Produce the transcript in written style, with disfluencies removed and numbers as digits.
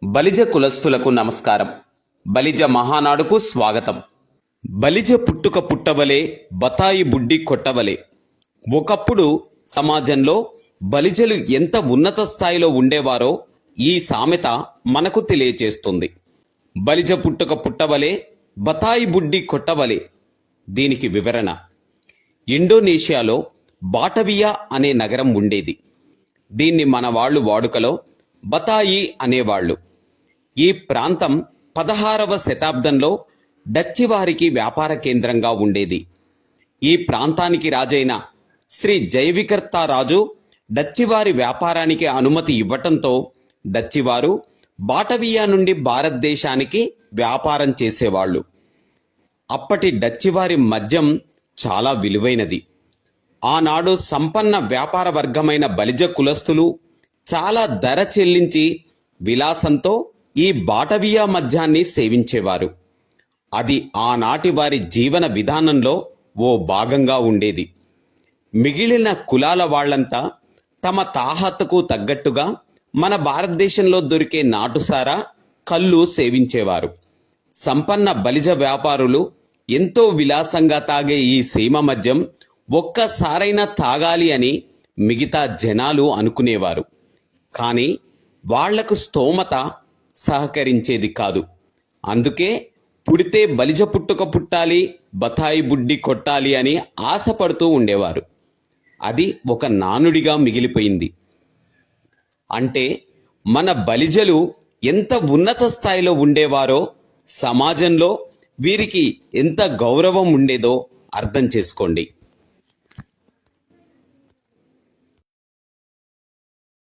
బలిజ కులస్తులకు నమస్కారం. బలిజ మహానాడుకు స్వాగతం. బలిజ పుట్టుక పుట్టవలే, బతాయి బుడ్డి కొట్టవలే. ఒకప్పుడు సమాజంలో బలిజలు ఎంత ఉన్నత స్థాయిలో ఉండేవారో ఈ సామెత మనకు తెలియచేస్తుంది. బలిజ పుట్టుక పుట్టవలే, బతాయి బుడ్డి కొట్టవలే. దీనికి వివరణ: ఇండోనేషియాలో బాటవియా అనే నగరం ఉండేది. దీన్ని మన వాళ్ళు వాడుకలో బతాయి అనేవాళ్లు. ఈ ప్రాంతం 16వ శతాబ్దంలో డచ్చి వారికి వ్యాపార కేంద్రంగా ఉండేది. ఈ ప్రాంతానికి రాజైన శ్రీ జయవికర్త రాజు డచ్చివారి వ్యాపారానికి అనుమతి ఇవ్వటంతో డచ్చివారు బాటవియా నుండి భారతదేశానికి వ్యాపారం చేసేవాళ్లు. అప్పటి డచ్చివారి మద్యం చాలా విలువైనది. ఆనాడు సంపన్న వ్యాపార వర్గమైన బలిజ కులస్తులు చాలా ధర చెల్లించి విలాసంతో ఈ బాటవియా మద్యాన్ని సేవించేవారు. అది ఆనాటి వారి జీవన విధానంలో ఓ భాగంగా ఉండేది. మిగిలిన కులాల వాళ్లంతా తమ తాహతుకు తగ్గట్టుగా మన భారతదేశంలో దొరికే నాటుసారా, కళ్ళు సేవించేవారు. సంపన్న బలిజ వ్యాపారులు ఎంతో విలాసంగా తాగే ఈ సీమ మద్యం ఒక్కసారైనా తాగాలి అని మిగతా జనాలు అనుకునేవారు. కానీ వాళ్లకు స్తోమత సహకరించేది కాదు. అందుకే పుడితే బలిజ పుట్టుక పుట్టాలి, బతాయి బుడ్డి కొట్టాలి అని ఆశపడుతూ ఉండేవారు. అది ఒక నానుడిగా మిగిలిపోయింది. అంటే మన బలిజలు ఎంత ఉన్నత స్థాయిలో ఉండేవారో, సమాజంలో వీరికి ఎంత గౌరవం ఉండేదో అర్థం చేసుకోండి.